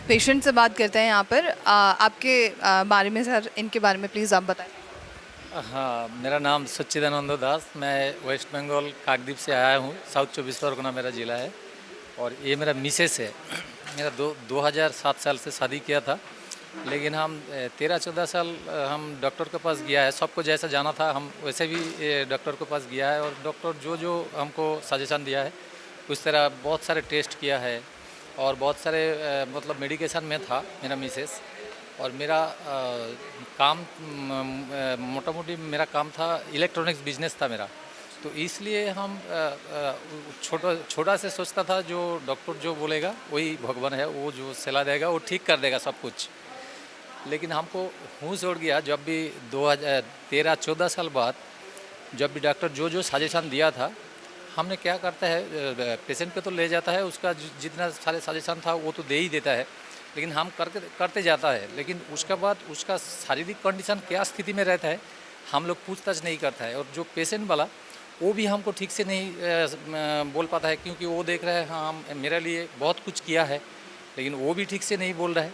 Patient से बात करते हैं यहाँ पर। आपके बारे में सर, इनके बारे में प्लीज़ आप बताएं। हाँ, मेरा नाम सच्चिदानंद दास। मैं वेस्ट बंगाल काकद्वीप से आया हूँ। साउथ 24 परगना मेरा ज़िला है और ये मेरा मिसेस है। मेरा 2007 साल से शादी किया था, लेकिन हम 13-14 साल हम डॉक्टर के पास गया है। सबको जैसा जाना था हम वैसे भी डॉक्टर के पास गया है और डॉक्टर जो जो हमको सजेशन दिया है उस तरह बहुत सारे टेस्ट किया है और बहुत सारे मतलब मेडिकेशन में था मेरा मिसेस। और मेरा काम मोटा मोटी मेरा काम था, इलेक्ट्रॉनिक्स बिजनेस था मेरा। तो इसलिए हम छोटा छोटा से सोचता था जो डॉक्टर जो बोलेगा वही भगवान है, वो जो सलाह देगा वो ठीक कर देगा सब कुछ। लेकिन हमको होश उड़ गया जब भी 2013-14 साल बाद जब भी डॉक्टर जो जो सजेशन दिया था, हमने क्या करता है पेशेंट पे तो ले जाता है, उसका जितना सारे सजेशन था वो तो दे ही देता है, लेकिन हम करते जाता है। लेकिन उसके बाद उसका शारीरिक कंडीशन क्या स्थिति में रहता है हम लोग पूछताछ नहीं करता है। और जो पेशेंट वाला वो भी हमको ठीक से नहीं बोल पाता है, क्योंकि वो देख रहा है हाँ हम मेरे लिए बहुत कुछ किया है, लेकिन वो भी ठीक से नहीं बोल रहा है।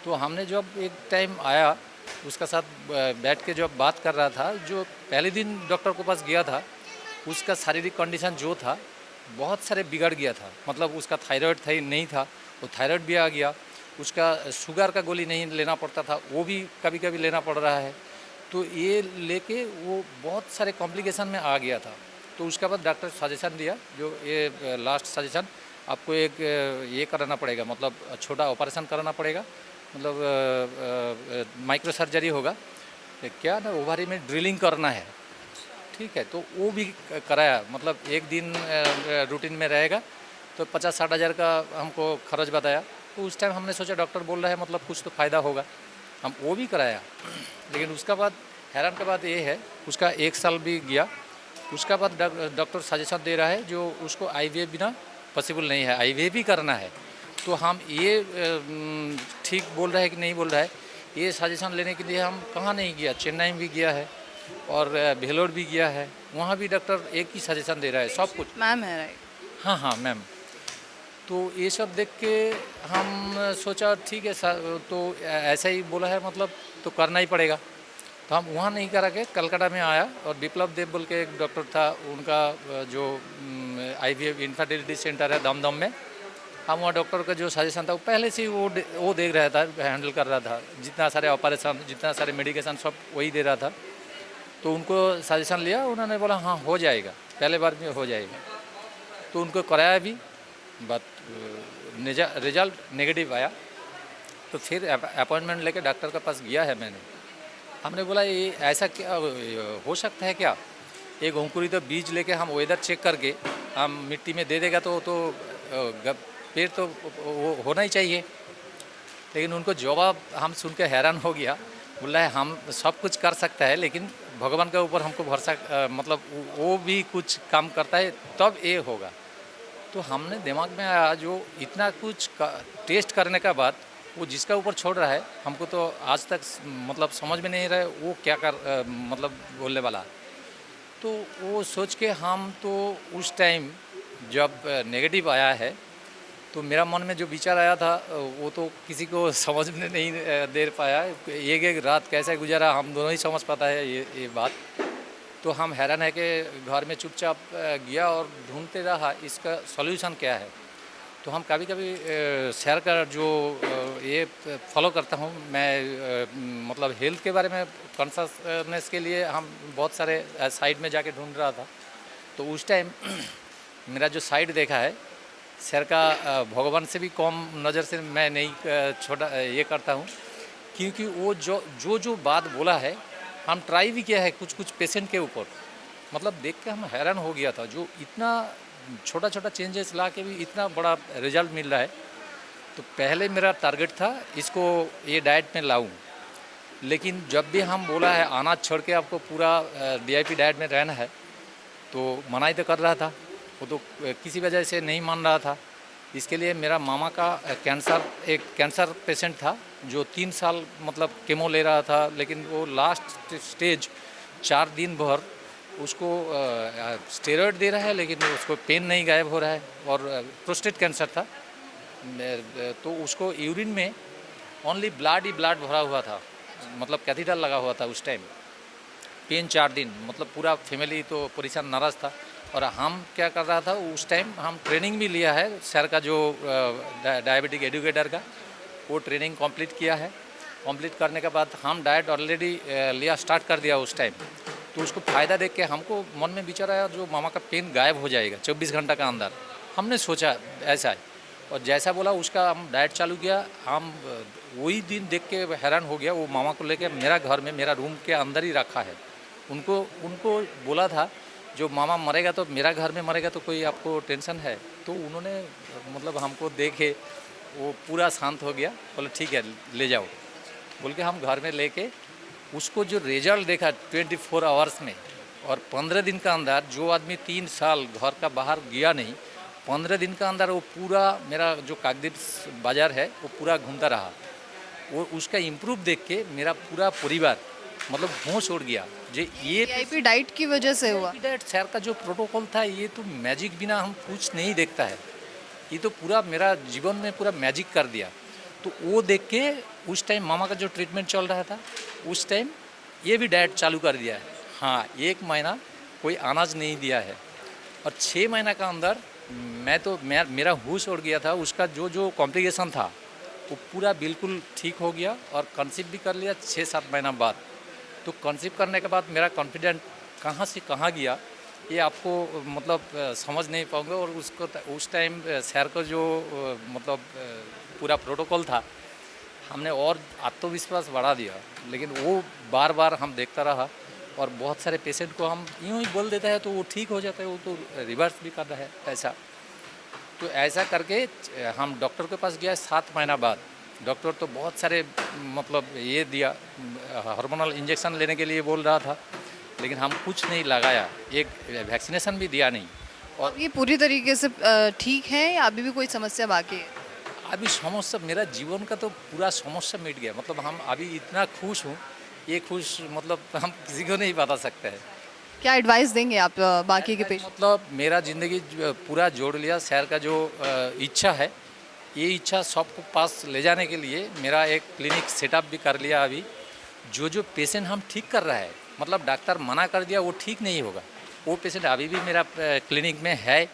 तो हमने जब एक टाइम आया उसका साथ बैठ के जब बात कर रहा था, जो पहले दिन डॉक्टर के पास गया था उसका शारीरिक कंडीशन जो था बहुत सारे बिगड़ गया था। मतलब उसका थायराइड था नहीं था, वो थायराइड भी आ गया। उसका शुगर का गोली नहीं लेना पड़ता था, वो भी कभी कभी लेना पड़ रहा है। तो ये लेके वो बहुत सारे कॉम्प्लिकेशन में आ गया था। तो उसके बाद डॉक्टर सजेशन दिया, जो ये लास्ट सजेशन आपको एक ये कराना पड़ेगा, मतलब छोटा ऑपरेशन कराना पड़ेगा, मतलब माइक्रो सर्जरी होगा। क्या ना ओवरी में ड्रिलिंग करना है, ठीक है। तो वो भी कराया, मतलब एक दिन रूटीन में रहेगा तो 50-60 हज़ार का हमको खर्च बताया। तो उस टाइम हमने सोचा डॉक्टर बोल रहा है मतलब कुछ तो फ़ायदा होगा, हम वो भी कराया। लेकिन उसका बाद हैरान का बात ये है, उसका 1 साल भी गया। उसका बाद डॉक्टर सजेशन दे रहा है जो उसको आईवीएफ बिना पॉसिबल नहीं है, आईवीएफ भी करना है। तो हम ये ठीक बोल रहा है कि नहीं बोल रहा है, ये सजेशन लेने के लिए हम कहाँ नहीं गया, चेन्नई भी गया है और भेलोर भी गया है, वहाँ भी डॉक्टर एक ही सजेशन दे रहा है सब कुछ। मैम है राइट। हाँ हाँ मैम। तो ये सब देख के हम सोचा ठीक है तो ऐसा ही बोला है मतलब तो करना ही पड़ेगा। तो हम वहाँ नहीं करा के कलकत्ता में आया और विप्लव देव बोल के एक डॉक्टर था, उनका जो आईवीएफ इनफर्टिलिटी सेंटर है दमदम में, हम वहाँ डॉक्टर का जो सजेशन था वो पहले से ही वो देख रहा था, हैंडल कर रहा था। जितना सारे ऑपरेशन जितना सारे मेडिकेशन सब वही दे रहा था। तो उनको सजेशन लिया, उन्होंने बोला हाँ हो जाएगा, पहले बार में हो जाएगा। तो उनको कराया भी, बट रिजल्ट नेगेटिव आया। तो फिर अपॉइंटमेंट लेके डॉक्टर के पास गया है मैंने। हमने बोला ये ऐसा क्या हो सकता है क्या, एक अंकुरित बीज लेके हम वेदर चेक करके हम मिट्टी में दे देगा तो पेड़ तो वो होना ही चाहिए। लेकिन उनको जवाब हम सुन के हैरान हो गया। बोला है हम सब कुछ कर सकता है, लेकिन भगवान के ऊपर हमको भरोसा मतलब वो भी कुछ काम करता है तब ये होगा। तो हमने दिमाग में आया जो इतना कुछ टेस्ट करने का बाद वो जिसका ऊपर छोड़ रहा है, हमको तो आज तक मतलब समझ में नहीं रहा है वो क्या मतलब बोलने वाला। तो वो सोच के हम तो उस टाइम जब नेगेटिव आया है तो मेरा मन में जो विचार आया था वो तो किसी को समझ में नहीं दे पाया। एक एक रात कैसे गुजारा हम दोनों ही समझ पाता है ये बात। तो हम हैरान है कि घर में चुपचाप गया और ढूंढते रहा इसका सॉल्यूशन क्या है। तो हम कभी कभी शेयर कर जो ये फॉलो करता हूँ मैं, मतलब हेल्थ के बारे में कॉन्शसनेस के लिए हम बहुत सारे साइट में जाके ढूंढ रहा था। तो उस टाइम मेरा जो साइट देखा है शेयर का, भगवान से भी कम नज़र से मैं नहीं छोटा ये करता हूँ, क्योंकि वो जो बात बोला है हम ट्राई भी किया है कुछ कुछ पेशेंट के ऊपर। मतलब देख के हम हैरान हो गया था, जो इतना छोटा छोटा चेंजेस ला के भी इतना बड़ा रिजल्ट मिल रहा है। तो पहले मेरा टारगेट था इसको ये डाइट में लाऊं, लेकिन जब भी हम बोला है अनाज छोड़ के आपको पूरा वीआईपी डाइट में रहना है तो मना ही तो कर रहा था। वो तो किसी वजह से नहीं मान रहा था। इसके लिए मेरा मामा का एक कैंसर पेशेंट था जो 3 साल मतलब केमो ले रहा था, लेकिन वो लास्ट स्टेज 4 दिन भर उसको स्टेरॉयड दे रहा है, लेकिन उसको पेन नहीं गायब हो रहा है। और प्रोस्टेट कैंसर था। तो उसको यूरिन में ओनली ब्लड ही ब्लड भरा हुआ था, मतलब कैथीटर लगा हुआ था उस टाइम। पेन 4 दिन, मतलब पूरा फैमिली तो परेशान नाराज़ था। और हम क्या कर रहा था उस टाइम, हम ट्रेनिंग भी लिया है सर का, जो डायबिटिक एडुकेटर का, वो ट्रेनिंग कंप्लीट किया है। कंप्लीट करने के बाद हम डाइट ऑलरेडी लिया स्टार्ट कर दिया उस टाइम। तो उसको फ़ायदा देख के हमको मन में विचार आया, जो मामा का पेन गायब हो जाएगा 24 घंटा का अंदर। हमने सोचा ऐसा है, और जैसा बोला उसका हम डाइट चालू किया। हम वही दिन देख के हैरान हो गया। वो मामा को लेके मेरा घर में, मेरा रूम के अंदर ही रखा है। उनको उनको बोला था, जो मामा मरेगा तो मेरा घर में मरेगा, तो कोई आपको टेंशन है? तो उन्होंने मतलब हमको देखे वो पूरा शांत हो गया, बोले ठीक है ले जाओ बोल के हम घर में लेके उसको जो रिजल्ट देखा 24 आवर्स में, और 15 दिन का अंदर, जो आदमी 3 साल घर का बाहर गया नहीं, 15 दिन का अंदर वो पूरा, मेरा जो काकद्वीप बाज़ार है वो पूरा घूमता रहा। वो उसका इम्प्रूव देख के मेरा पूरा परिवार मतलब होश उड़ गया। ये वीआईपी डाइट की वजह से हुआ। डाइट सर का जो प्रोटोकॉल था, ये तो मैजिक बिना हम कुछ नहीं देखता है। ये तो पूरा मेरा जीवन में पूरा मैजिक कर दिया। तो वो देख के उस टाइम मामा का जो ट्रीटमेंट चल रहा था, उस टाइम ये भी डाइट चालू कर दिया है। हाँ, 1 महीना कोई अनाज नहीं दिया है, और 6 महीना का अंदर मेरा होश उड़ गया था। उसका जो जो कॉम्प्लिकेशन था वो पूरा बिल्कुल ठीक हो गया, और कंसीव भी कर लिया 6-7 महीना बाद। तो कंसीव करने के बाद मेरा कॉन्फिडेंट कहाँ से कहाँ गया, ये आपको मतलब समझ नहीं पाऊंगा। और उसको उस टाइम सर को जो मतलब पूरा प्रोटोकॉल था, हमने और आत्मविश्वास बढ़ा दिया। लेकिन वो बार बार हम देखता रहा, और बहुत सारे पेशेंट को हम यूँ ही बोल देता है तो वो ठीक हो जाता है, वो तो रिवर्स भी कर रहा है ऐसा। तो ऐसा करके हम डॉक्टर के पास गया 7 महीना बाद। डॉक्टर तो बहुत सारे मतलब ये दिया, हार्मोनल इंजेक्शन लेने के लिए बोल रहा था, लेकिन हम कुछ नहीं लगाया, एक वैक्सीनेशन भी दिया नहीं। और ये पूरी तरीके से ठीक है या अभी भी कोई समस्या बाकी है? अभी समस्या, मेरा जीवन का तो पूरा समस्या मिट गया। मतलब हम अभी इतना खुश हूँ, ये खुश मतलब हम किसी को नहीं बता सकते हैं। क्या एडवाइस देंगे आप बाकी के पेशेंट? मतलब मेरा ज़िंदगी पूरा जोड़ लिया शहर का जो इच्छा है, ये इच्छा सबको पास ले जाने के लिए मेरा एक क्लिनिक सेटअप भी कर लिया अभी। जो जो पेशेंट हम ठीक कर रहा है, मतलब डॉक्टर मना कर दिया वो ठीक नहीं होगा, वो पेशेंट अभी भी मेरा क्लिनिक में है।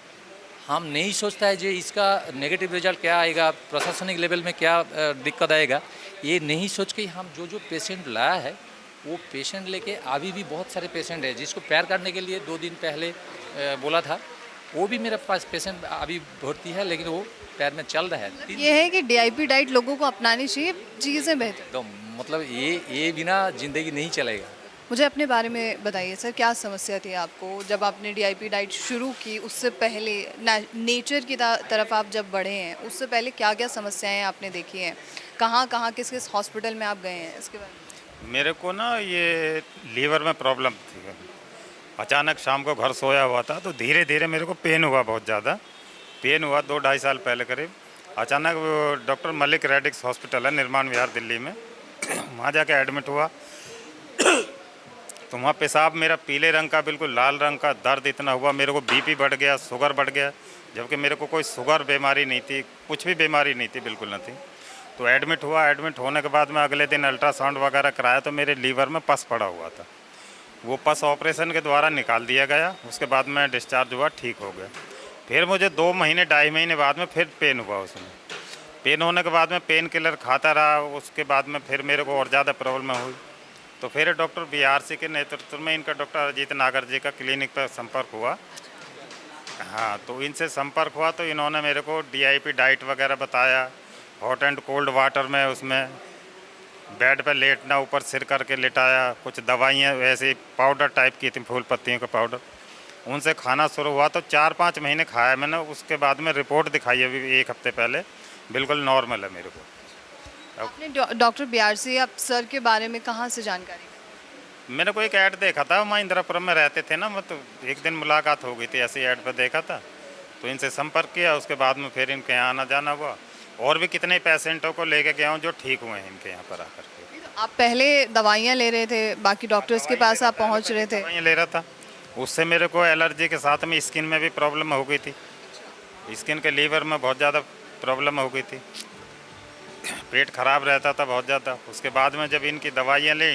हम नहीं सोचता है जो इसका नेगेटिव रिजल्ट क्या आएगा, प्रशासनिक लेवल में क्या दिक्कत आएगा, ये नहीं सोच के हम जो जो पेशेंट लाया है वो पेशेंट लेके अभी भी बहुत सारे पेशेंट है। जिसको पैर काटने के लिए 2 दिन पहले बोला था, वो भी मेरे पास पेशेंट अभी भर्ती है, लेकिन वो पैर में चल रहा है। ये है कि डीआईपी डाइट लोगों को अपनानी चाहिए, चीज़ें बेहतर। तो मतलब ये बिना ज़िंदगी नहीं चलेगा। मुझे अपने बारे में बताइए सर, क्या समस्या थी आपको जब आपने डीआईपी डाइट शुरू की? उससे पहले नेचर की तरफ आप जब बढ़े हैं, उससे पहले क्या क्या समस्याएं आपने देखी हैं? कहाँ कहाँ किस किस हॉस्पिटल में आप गए हैं, इसके बारे में? मेरे को ना ये लीवर में प्रॉब्लम थी। अचानक शाम को घर सोया हुआ था, तो धीरे धीरे मेरे को पेन हुआ, बहुत ज़्यादा पेन हुआ 2-2.5 साल पहले करीब। अचानक वो डॉक्टर मलिक रेडिक्स हॉस्पिटल है निर्माण विहार दिल्ली में, वहाँ जाके एडमिट हुआ। तो वहाँ पेशाब मेरा पीले रंग का, बिल्कुल लाल रंग का, दर्द इतना हुआ, मेरे को बीपी बढ़ गया, शुगर बढ़ गया, जबकि मेरे को कोई शुगर बीमारी नहीं थी, कुछ भी बीमारी नहीं थी, बिल्कुल नहीं थी। तो एडमिट हुआ। एडमिट होने के बाद मैं अगले दिन अल्ट्रासाउंड वगैरह कराया, तो मेरे लीवर में पस पड़ा हुआ था। वो पस ऑपरेशन के द्वारा निकाल दिया गया। उसके बाद मैं डिस्चार्ज हुआ, ठीक हो गया। फिर मुझे 2 महीने 2.5 महीने बाद में फिर पेन हुआ। उसमें पेन होने के बाद में पेन किलर खाता रहा। उसके बाद में फिर मेरे को और ज़्यादा प्रॉब्लम हुई, तो फिर डॉक्टर बीआरसी के नेतृत्व में इनका डॉक्टर अजीत नागर जी का क्लिनिक पर संपर्क हुआ। हाँ, तो इनसे संपर्क हुआ तो इन्होंने मेरे को डीआईपी डाइट वगैरह बताया, हॉट एंड कोल्ड वाटर में, उसमें बेड पर लेटना, ऊपर सिर करके लेटाया, कुछ दवाइयाँ वैसे पाउडर टाइप की थी, फूल पत्तियों का पाउडर, उनसे खाना शुरू हुआ। तो 4-5 महीने खाया मैंने। उसके बाद में रिपोर्ट दिखाई अभी 1 हफ्ते पहले, बिल्कुल नॉर्मल है मेरे को। आपने डॉक्टर बीआरसी आप सर के बारे में कहाँ से जानकारी? मैंने को एक ऐड देखा था, वहाँ इंदिरापुरम में रहते थे ना, मतलब एक दिन मुलाकात हो गई थी, ऐसे ऐड पर देखा था, तो इनसे संपर्क किया। उसके बाद में फिर इनके यहाँ आना जाना हुआ, और भी कितने पेशेंटों को लेके गया हूँ जो ठीक हुए हैं इनके यहाँ पर आकर के। आप पहले दवाइयाँ ले रहे थे, बाकी डॉक्टर्स के पास आप पहुँच रहे थे? दवाइयाँ ले रहा था, उससे मेरे को एलर्जी के साथ में स्किन में भी प्रॉब्लम हो गई थी। स्किन के लीवर में बहुत ज़्यादा प्रॉब्लम हो गई थी, पेट खराब रहता था बहुत ज़्यादा। उसके बाद में जब इनकी दवाइयाँ ली,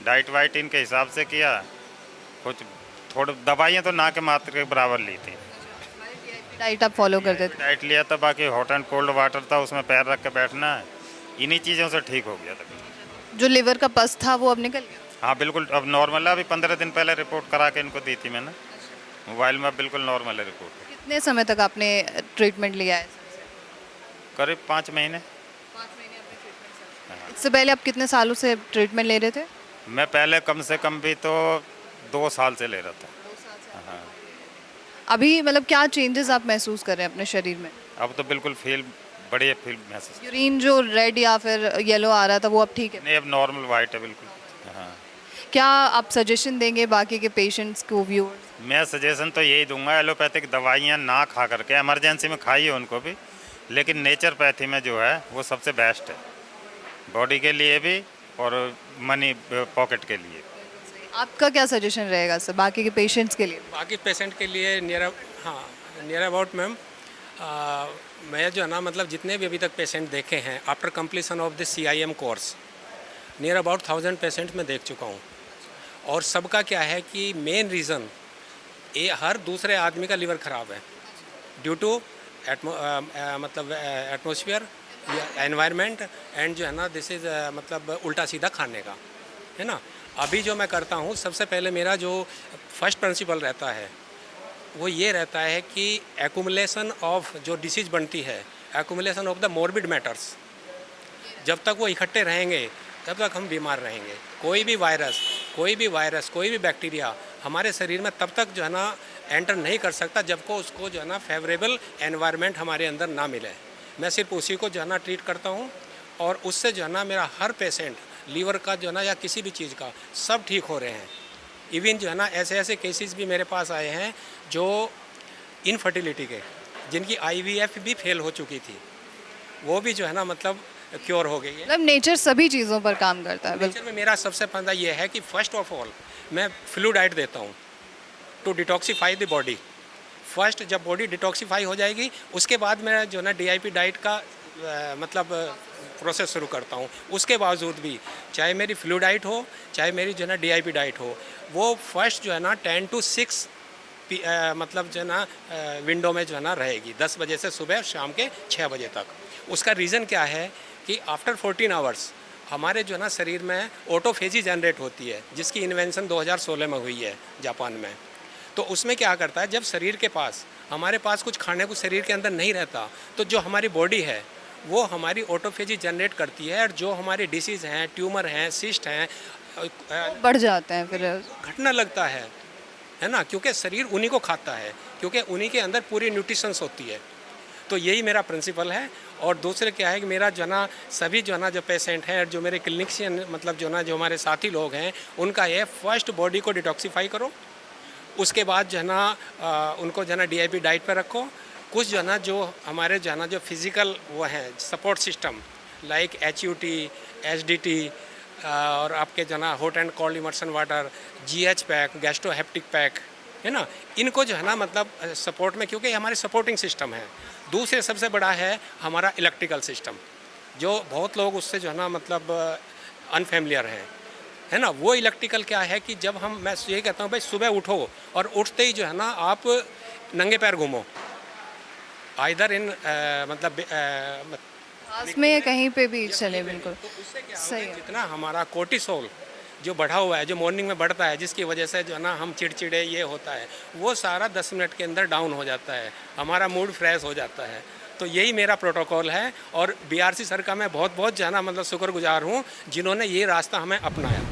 डाइट वाइट इनके हिसाब से किया, कुछ थोड़ी दवाइयाँ तो ना के मात्र के बराबर ली थी। डाइट आप फॉलो करते थे? डाइट लिया था, बाकी हॉट एंड कोल्ड वाटर था, उसमें पैर रख के बैठना है, इन्हीं चीज़ों से ठीक हो गया था। जो लिवर का पस था वो अब निकल गया? हाँ बिल्कुल, अब नॉर्मल है। अभी 15 दिन पहले रिपोर्ट करा के इनको दी थी मैंने, मोबाइल में बिल्कुल नॉर्मल है रिपोर्ट। कितने समय तक आपने ट्रीटमेंट लिया है? करीब 5 महीने। 5 महीने आपने ट्रीटमेंट। इससे पहले आप कितने सालों से ट्रीटमेंट ले रहे थे? मैं पहले कम से कम भी तो 2 साल से ले रहा था। हाँ, अभी मतलब क्या चेंजेस आप महसूस कर रहे हैं अपने शरीर में? अब तो बिल्कुल बढ़िया फील महसूस। यूरिन जो रेड या फिर येलो आ रहा था वो अब ठीक है? नहीं, अब नॉर्मल वाइट है बिल्कुल। हाँ, क्या आप सजेशन देंगे बाकी के पेशेंट्स को, व्यूअर्स? मैं सजेशन तो यही दूंगा, एलोपैथिक दवाइयाँ ना खा करके, इमरजेंसी में खाई है उनको भी, लेकिन नेचरपैथी में जो है वो सबसे बेस्ट है, बॉडी के लिए भी और मनी पॉकेट के लिए। आपका क्या सजेशन रहेगा सर बाकी के पेशेंट्स के लिए? बाकी पेशेंट के लिए नियर अबाउट मैम, मैं जो है ना मतलब जितने भी अभी तक पेशेंट देखे हैं after completion of the CIM course, near about 1000 patient मैं देख चुका हूँ। और सबका क्या है कि मेन रीज़न ये हर दूसरे आदमी का लिवर ख़राब है ड्यू टू मतलब एटमॉस्फेयर, एनवायरनमेंट एंड जो है ना दिस इज़ मतलब उल्टा सीधा खाने का, है ना। अभी जो मैं करता हूँ, सबसे पहले मेरा जो फर्स्ट प्रिंसिपल रहता है वो ये रहता है कि एक्यूमुलेशन ऑफ जो डिसीज बनती है, accumulation of the morbid matters, जब तक वो इकट्ठे रहेंगे तब तक हम बीमार रहेंगे। कोई भी वायरस कोई भी बैक्टीरिया हमारे शरीर में तब तक जो है ना एंटर नहीं कर सकता जब को उसको जो है ना फेवरेबल एनवायरनमेंट हमारे अंदर ना मिले। मैं सिर्फ उसी को जो है ना ट्रीट करता हूँ और उससे जो है ना मेरा हर पेशेंट लीवर का जो है ना या किसी भी चीज़ का सब ठीक हो रहे हैं। इवन जो है ना ऐसे केसेस भी मेरे पास आए हैं जो इनफर्टिलिटी के, जिनकी IVF भी फेल हो चुकी थी, वो भी जो है ना मतलब क्योर हो गई है। मतलब नेचर सभी चीज़ों पर काम करता है। नेचर में मेरा सबसे फंदा ये है कि फर्स्ट ऑफ ऑल मैं फ्लू डाइट देता हूँ to detoxify the body. First जब बॉडी डिटॉक्सीफाई हो जाएगी उसके बाद मैं जो है ना DIP डाइट का मतलब प्रोसेस शुरू करता हूँ। उसके बावजूद भी चाहे मेरी फ्लू डाइट हो चाहे मेरी जो है ना DIP डाइट हो, वो फर्स्ट जो है ना 10 to 6 मतलब जो है ना विंडो में जो है ना रहेगी, 10 बजे से सुबह शाम के 6 बजे तक। उसका रीज़न क्या है कि आफ्टर 14 आवर्स हमारे जो है ना शरीर में ऑटोफेजी जनरेट होती है, जिसकी इन्वेंशन 2016 में हुई है जापान में। तो उसमें क्या करता है, जब शरीर के पास हमारे पास कुछ खाने को शरीर के अंदर नहीं रहता तो जो हमारी बॉडी है वो हमारी ऑटोफेजी जनरेट करती है और जो हमारे डिसीज़ हैं, ट्यूमर हैं, सिस्ट हैं, बढ़ जाते हैं फिर। घटना लगता है ना, क्योंकि शरीर उन्हीं को खाता है, क्योंकि उन्हीं के अंदर पूरी न्यूट्रिशंस होती है। तो यही मेरा प्रिंसिपल है। और दूसरे क्या है कि मेरा जो ना सभी जो ना जो पेशेंट हैं, जो मेरे क्लिनिशियन मतलब जो ना जो हमारे साथी लोग हैं, उनका ये फर्स्ट बॉडी को डिटॉक्सीफाई करो, उसके बाद जो है ना उनको जो है ना DIP डाइट पर रखो। कुछ जो है ना जो हमारे जो है ना जो फिज़िकल वो हैं support system like HUT, SDT और आपके जो है ना hot and cold immersion water, GH pack, gastrohepatic pack, है ना, इनको जो है ना मतलब सपोर्ट में, क्योंकि हमारे सपोर्टिंग सिस्टम है। दूसरे सबसे बड़ा है हमारा इलेक्ट्रिकल सिस्टम, जो बहुत लोग उससे जो है ना मतलब अनफेमिलियर हैं, है ना। वो इलेक्ट्रिकल क्या है कि जब मैं यही कहता हूँ भाई सुबह उठो और उठते ही जो है ना आप नंगे पैर घूमो, आइदर इन मतलब पास में कहीं पे भी चले, बिल्कुल तो उससे क्या सही होगा, है। जितना हमारा कोर्टिसोल जो बढ़ा हुआ है, जो मॉर्निंग में बढ़ता है, जिसकी वजह से जो है ना हम चिड़चिड़े ये होता है, वो सारा 10 मिनट के अंदर डाउन हो जाता है, हमारा मूड फ्रेश हो जाता है। तो यही मेरा प्रोटोकॉल है और BRC सर का मैं बहुत बहुत जो है ना मतलब शुक्रगुजार हूँ जिन्होंने ये रास्ता हमें अपनाया।